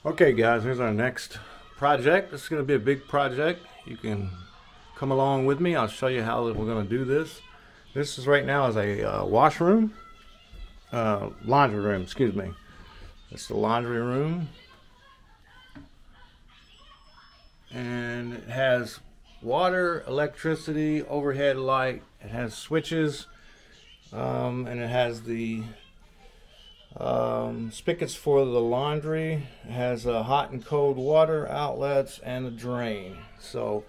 Okay guys, here's our next project. This is going to be a big project. You can come along with me. I'll show you how we're going to do this. This is right now is a washroom, laundry room, excuse me. It's the laundry room. And it has water, electricity, overhead light. It has switches, and it has the spigots for the laundry. It has hot and cold water outlets and a drain. So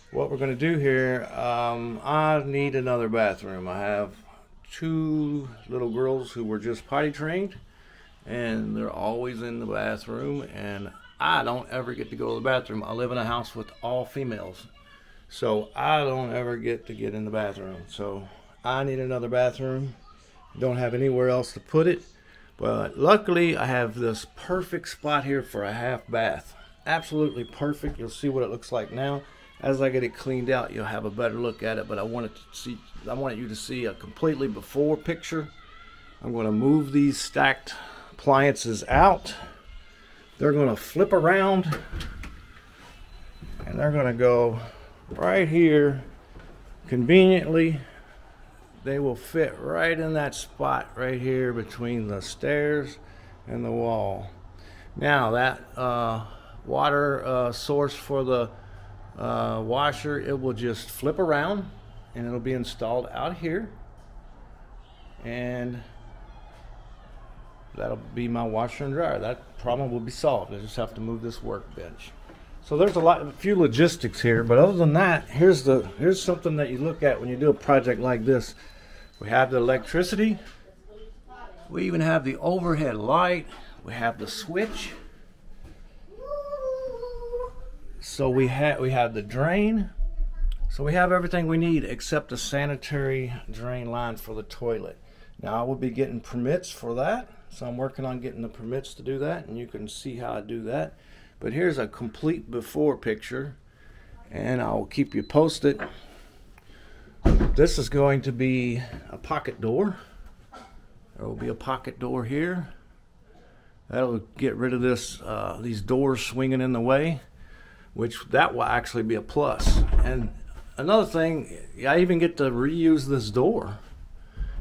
what we're going to do here, I need another bathroom. I have two little girls who were just potty trained, and they're always in the bathroom, and I don't ever get to go to the bathroom. I live in a house with all females, so I don't ever get to get in the bathroom. So I need another bathroom. Don't have anywhere else to put it. But luckily I have this perfect spot here for a half bath. Absolutely perfect. You'll see what it looks like now. As I get it cleaned out, you'll have a better look at it, but I wanted you to see a completely before picture. I'm going to move these stacked appliances out. They're going to flip around and they're going to go right here conveniently. They will fit right in that spot right here between the stairs and the wall. Now that water source for the washer, it will just flip around and it'll be installed out here, and that'll be my washer and dryer. That problem will be solved. I just have to move this workbench. So there's a few logistics here, but other than that, here's something that you look at when you do a project like this. We have the electricity. We even have the overhead light. We have the switch. So we have the drain. So we have everything we need except the sanitary drain line for the toilet. Now I will be getting permits for that. So I'm working on getting the permits to do that, and you can see how I do that. But here's a complete before picture, and I'll keep you posted. This is going to be a pocket door. There will be a pocket door here. That'll get rid of these doors swinging in the way, which that will actually be a plus. And another thing, I even get to reuse this door.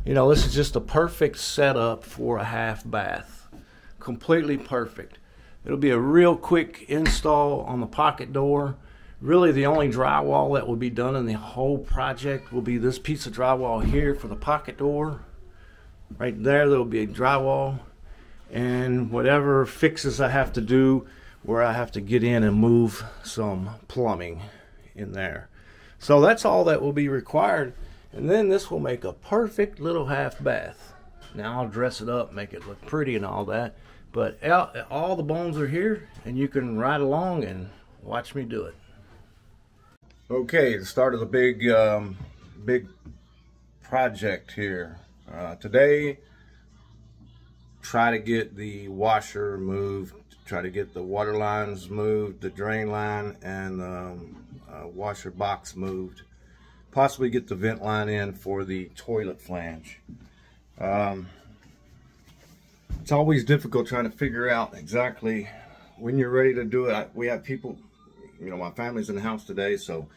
You know, this is just a perfect setup for a half bath. Completely perfect. It'll be a real quick install on the pocket door. Really, the only drywall that will be done in the whole project will be this piece of drywall here for the pocket door. Right there, there'll be a drywall, and whatever fixes I have to do where I have to get in and move some plumbing in there. So that's all that will be required, and then this will make a perfect little half bath. Now I'll dress it up, make it look pretty and all that, but all the bones are here, and you can ride along and watch me do it. Okay, the start of the big project here. Today, try to get the washer moved, try to get the water lines moved, the drain line and the washer box moved. Possibly get the vent line in for the toilet flange. It's always difficult trying to figure out exactly when you're ready to do it. We have people, you know, my family's in the house today, so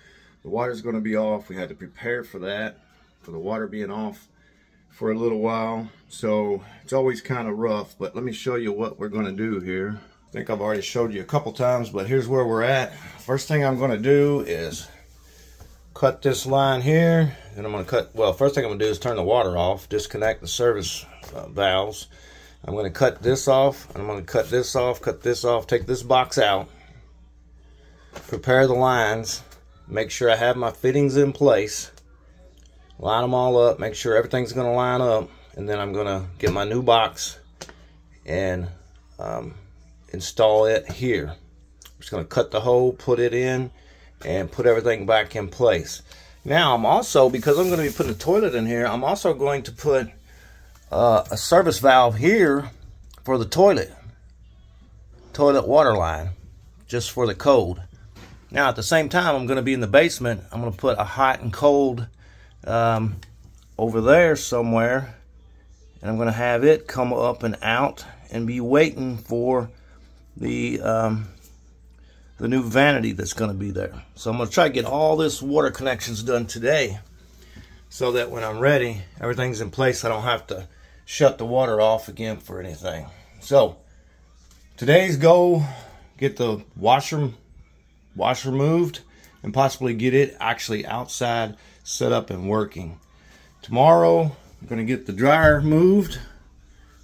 the water's going to be off. We had to prepare for that, for the water being off for a little while. So it's always kind of rough, but let me show you what we're going to do here. I think I've already showed you a couple times, but here's where we're at. First thing I'm going to do is cut this line here. Then I'm going to cut, well, first thing I'm going to do is turn the water off, disconnect the service valves. I'm going to cut this off, and I'm going to cut this off, take this box out, prepare the lines, make sure I have my fittings in place, line them all up, make sure everything's going to line up, and then I'm going to get my new box and install it here. I'm just going to cut the hole, put it in, and put everything back in place. Now I'm also, because I'm going to be putting a toilet in here, I'm also going to put a service valve here for the toilet water line, just for the cold. Now at the same time, I'm going to be in the basement. I'm going to put a hot and cold over there somewhere, and I'm going to have it come up and out and be waiting for the new vanity that's going to be there. So I'm going to try to get all this water connections done today, so that when I'm ready, everything's in place. I don't have to shut the water off again for anything. So today's goal: get the washer moved and possibly get it actually outside, set up and working. Tomorrow I'm going to get the dryer moved,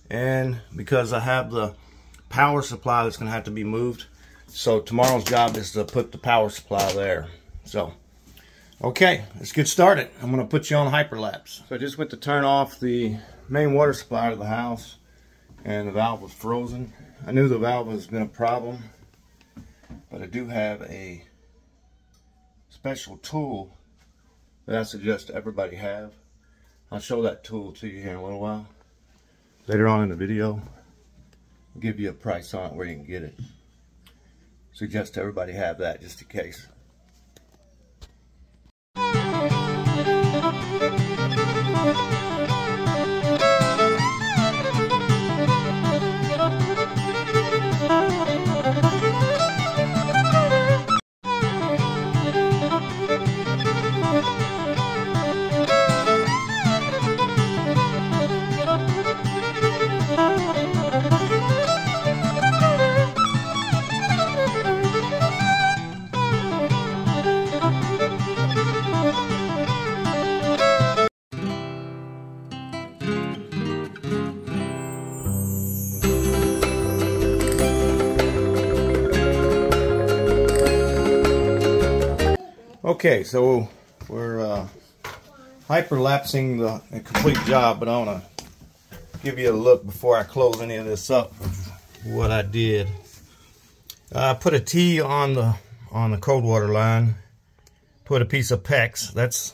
and because I have the power supply that's going to have to be moved, so tomorrow's job is to put the power supply there. So okay, let's get started. I'm going to put you on hyperlapse. So I just went to turn off the main water supply of the house, and the valve was frozen. I knew the valve has been a problem, but I do have a special tool that I suggest everybody have. I'll show that tool to you here in a little while. Later on in the video, I'll give you a price on it, where you can get it. Suggest everybody have that just in case. Okay, so we're hyperlapsing the complete job, but I want to give you a look before I close any of this up of what I did. I put a T on the cold water line, put a piece of PEX. That's,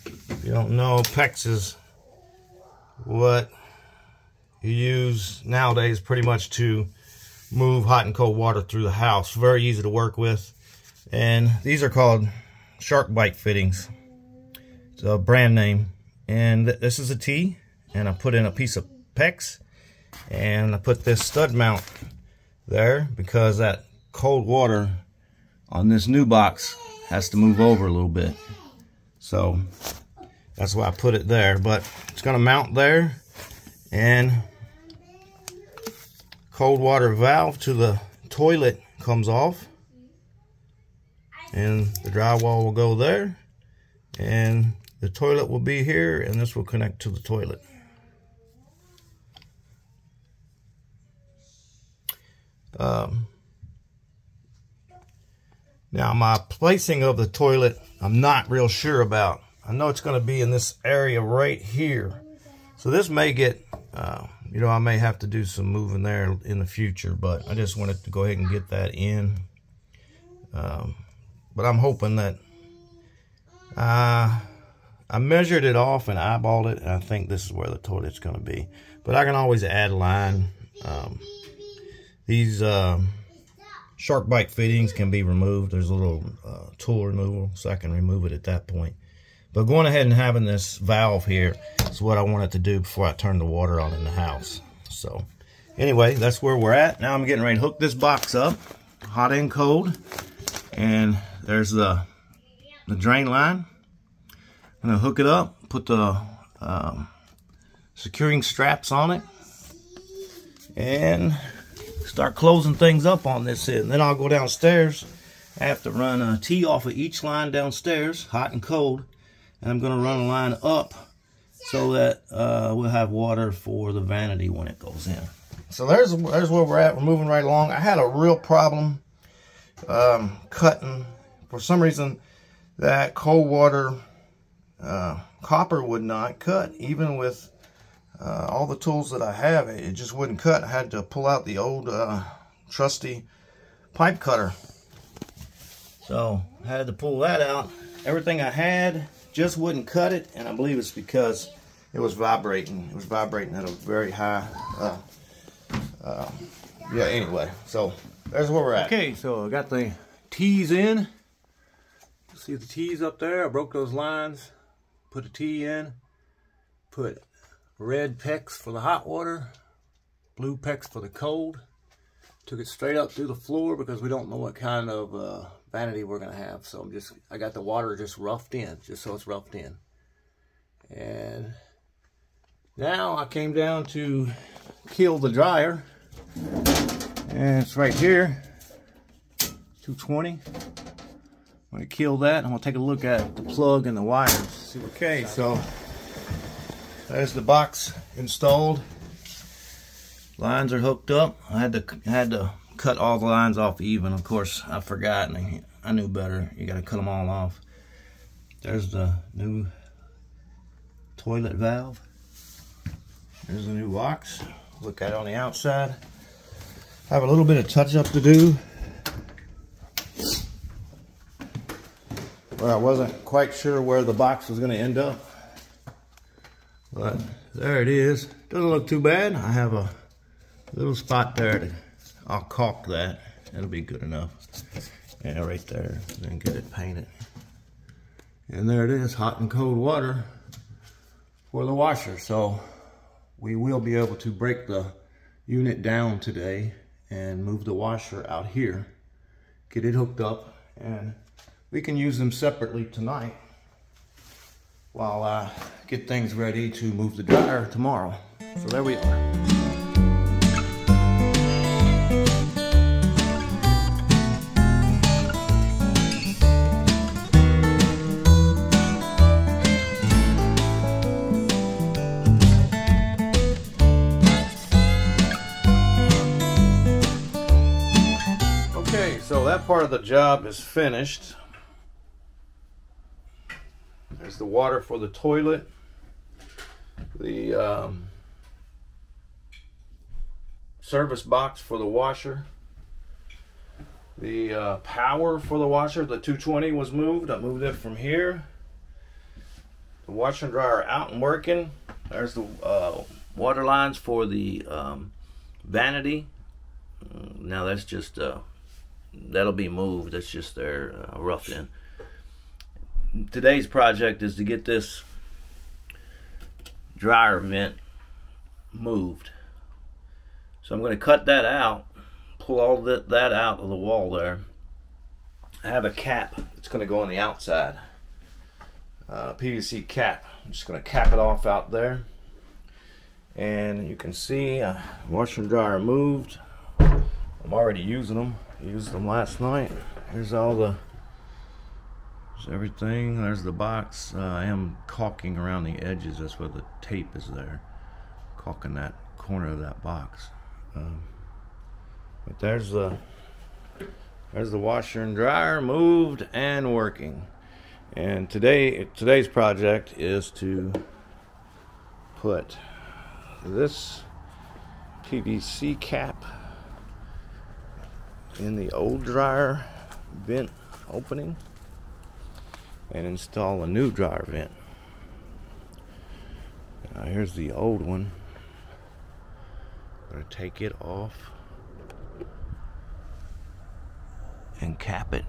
if you don't know, PEX is what you use nowadays pretty much to move hot and cold water through the house. Very easy to work with. And these are called SharkBite fittings. It's a brand name. And this is a T, and I put in a piece of PEX, and I put this stud mount there because that cold water on this new box has to move over a little bit. So that's why I put it there. But it's going to mount there, and cold water valve to the toilet comes off, and the drywall will go there, and the toilet will be here, and this will connect to the toilet. Now my placing of the toilet, I'm not real sure about. I know it's going to be in this area right here. So this may get, you know, I may have to do some moving there in the future, but I just wanted to go ahead and get that in. But I'm hoping that I measured it off and eyeballed it, and I think this is where the toilet's going to be. But I can always add line. These SharkBite fittings can be removed. There's a little tool removal, so I can remove it at that point. But going ahead and having this valve here is what I wanted to do before I turn the water on in the house. So anyway, that's where we're at. Now I'm getting ready to hook this box up, hot and cold. And there's the drain line. I'm gonna hook it up, put the securing straps on it, and start closing things up on this end. Then I'll go downstairs. I have to run a T off of each line downstairs, hot and cold, and I'm gonna run a line up so that we'll have water for the vanity when it goes in. So there's where we're at. We're moving right along. I had a real problem cutting. For some reason, that cold water copper would not cut. Even with all the tools that I have, it just wouldn't cut. I had to pull out the old trusty pipe cutter. So I had to pull that out. Everything I had just wouldn't cut it, and I believe it's because it was vibrating. It was vibrating at a very high yeah, anyway, so there's where we're at. Okay, so I got the T's in. See the T's up there? I broke those lines, put a T in, put red PEX for the hot water, blue PEX for the cold. Took it straight up through the floor because we don't know what kind of vanity we're gonna have. So I got the water just roughed in, just so it's roughed in. And now I came down to kill the dryer, and it's right here, 220. I'm gonna kill that. I'm gonna take a look at the plug and the wires. Okay, so there's the box installed. Lines are hooked up. I had to cut all the lines off even. Of course, I forgot, and I knew better. You gotta cut them all off. There's the new toilet valve. There's the new box. Look at it on the outside. I have a little bit of touch up to do. Well, I wasn't quite sure where the box was gonna end up. But there it is. Doesn't look too bad. I have a little spot there. I'll caulk that. That'll be good enough. Yeah, right there. Then get it painted. And there it is, hot and cold water for the washer. So we will be able to break the unit down today and move the washer out here, get it hooked up, and we can use them separately tonight while I get things ready to move the dryer tomorrow. So there we are. Okay, so that part of the job is finished. There's the water for the toilet, the service box for the washer, the power for the washer. The 220 was moved. I moved it from here. The washer and dryer are out and working. There's the water lines for the vanity. Now that's just that'll be moved. That's just there roughed in. Today's project is to get this dryer vent moved. So I'm going to cut that out, pull all that out of the wall there. I have a cap that's going to go on the outside, PVC cap. I'm just going to cap it off out there. And you can see washer and dryer moved. I'm already using them. I used them last night. Here's all the everything. There's the box. I am caulking around the edges. That's where the tape is there. Caulking that corner of that box. But there's the washer and dryer moved and working. And today's project is to put this PVC cap in the old dryer vent opening and install a new dryer vent. Here's the old one. I'm going to take it off and cap it,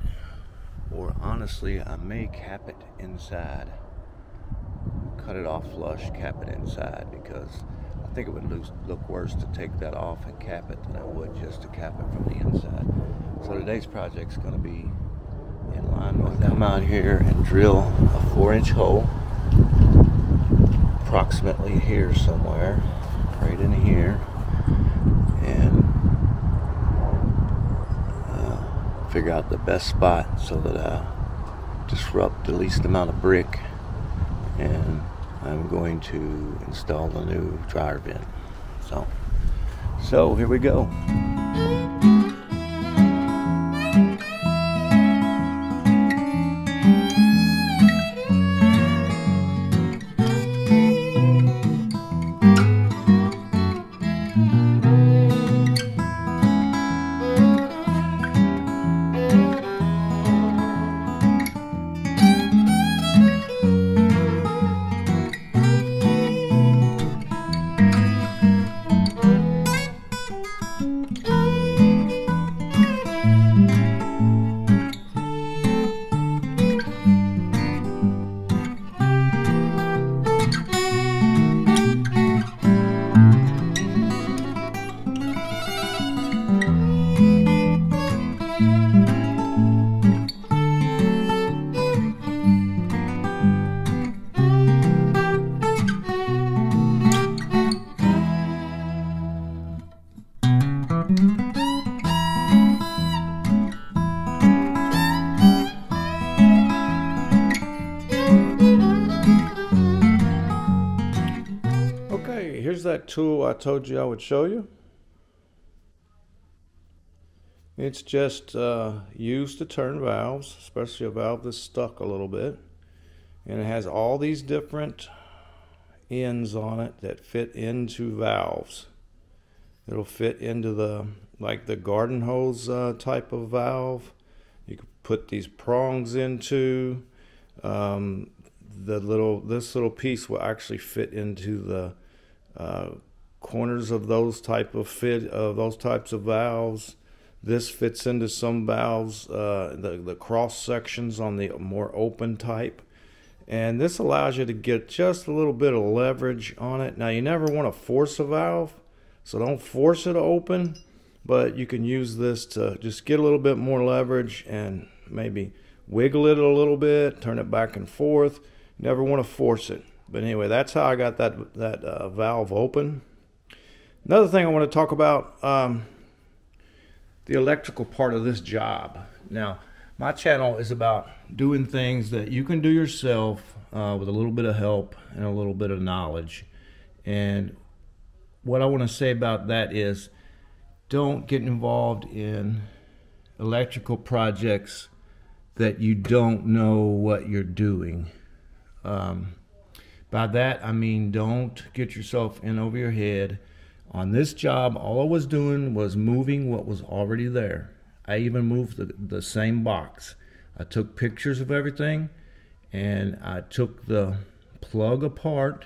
or honestly I may cap it inside. Cut it off flush, cap it inside, because I think it would look worse to take that off and cap it than it would just to cap it from the inside. So today's project's going to be in line with that. Come out here and drill a 4-inch hole, approximately here somewhere, right in here, and figure out the best spot so that I disrupt the least amount of brick. And I'm going to install the new dryer vent. So here we go. that tool I told you I would show you. It's just used to turn valves, especially a valve that's stuck a little bit. And it has all these different ends on it that fit into valves. It'll fit into the, like the garden hose type of valve. You can put these prongs into. This little piece will actually fit into the corners of those types of valves. This fits into some valves, the cross sections on the more open type. And this allows you to get just a little bit of leverage on it. Now, you never want to force a valve, so don't force it to open, but you can use this to just get a little bit more leverage and maybe wiggle it a little bit, turn it back and forth. You never want to force it. But anyway, that's how I got that valve open. Another thing I want to talk about, the electrical part of this job. Now, my channel is about doing things that you can do yourself with a little bit of help and a little bit of knowledge. And what I want to say about that is, don't get involved in electrical projects that you don't know what you're doing. By that I mean, don't get yourself in over your head. On this job, all I was doing was moving what was already there. I even moved the same box. I took pictures of everything, and I took the plug apart.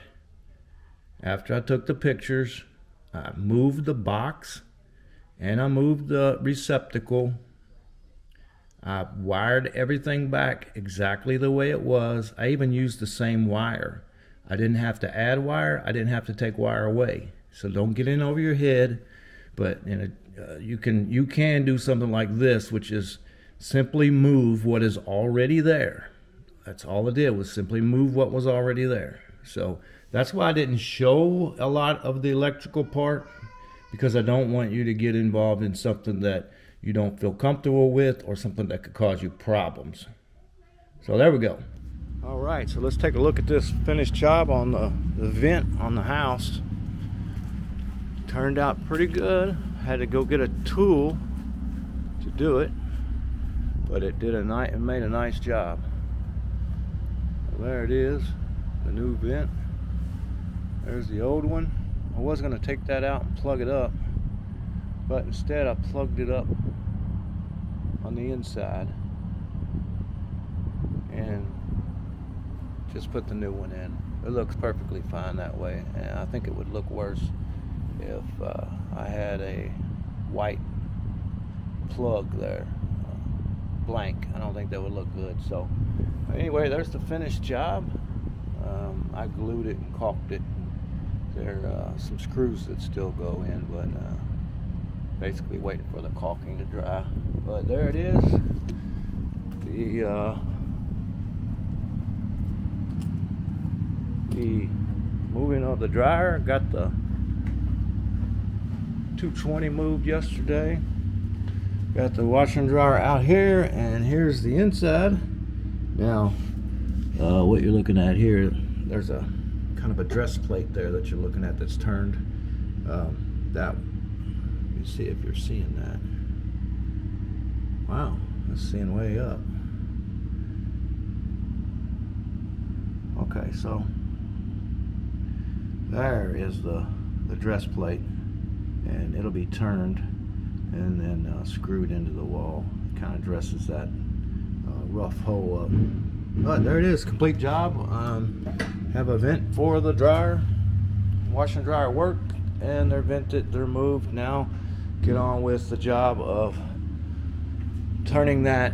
After I took the pictures, I moved the box, and I moved the receptacle. I wired everything back exactly the way it was. I even used the same wire. I didn't have to add wire. I didn't have to take wire away. So don't get in over your head. But you can do something like this, which is simply move what is already there. That's all it did, was simply move what was already there. So that's why I didn't show a lot of the electrical part, because I don't want you to get involved in something that you don't feel comfortable with, or something that could cause you problems. So there we go. All right, so let's take a look at this finished job on the vent on the house. Turned out pretty good. Had to go get a tool to do it, but it made a nice job. Well, there it is, the new vent. There's the old one. I was going to take that out and plug it up, but instead I plugged it up on the inside and just put the new one in. It looks perfectly fine that way, and I think it would look worse if I had a white plug there, blank. I don't think that would look good. So anyway, there's the finished job. I glued it and caulked it. There are some screws that still go in, but basically waiting for the caulking to dry. But there it is. The moving of the dryer. Got the 220 moved yesterday. Got the washer and dryer out here, and here's the inside. Now, what you're looking at here, there's a kind of a dress plate there that you're looking at that's turned. Let me see if you're seeing that. Wow, that's seeing way up. Okay, so there is the dress plate, and it'll be turned and then screwed into the wall. It kind of dresses that rough hole up. But there it is, complete job. Have a vent for the dryer. Wash and dryer work, and they're vented, they're moved. Now get on with the job of turning that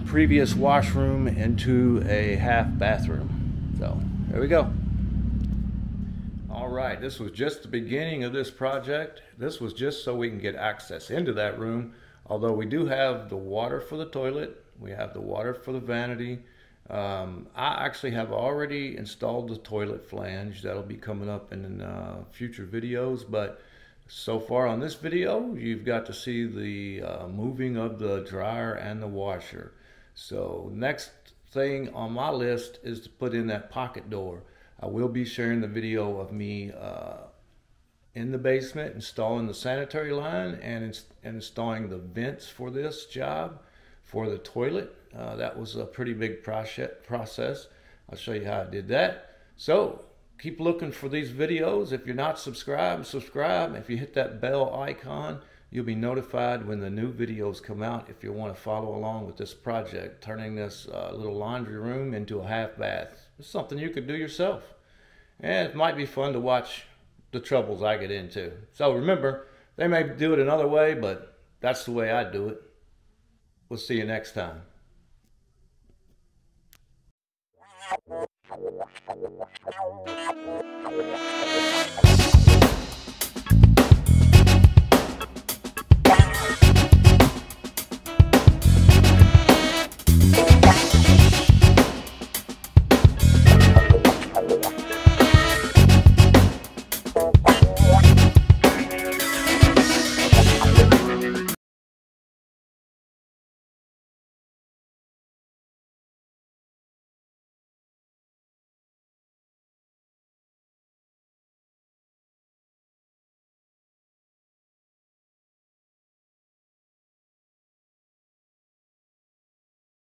previous washroom into a half bathroom. So there we go. All right, this was just the beginning of this project. This was just so we can get access into that room. Although we do have the water for the toilet, we have the water for the vanity. I actually have already installed the toilet flange. That'll be coming up in future videos, but so far on this video, you've got to see the moving of the dryer and the washer. So next thing on my list is to put in that pocket door. I will be sharing the video of me in the basement, installing the sanitary line and installing the vents for this job for the toilet. That was a pretty big process. I'll show you how I did that. So keep looking for these videos. If you're not subscribed, subscribe. If you hit that bell icon, you'll be notified when the new videos come out. If you want to follow along with this project, turning this little laundry room into a half bath. It's something you could do yourself. And it might be fun to watch the troubles I get into. So remember, they may do it another way, but that's the way I do it. We'll see you next time.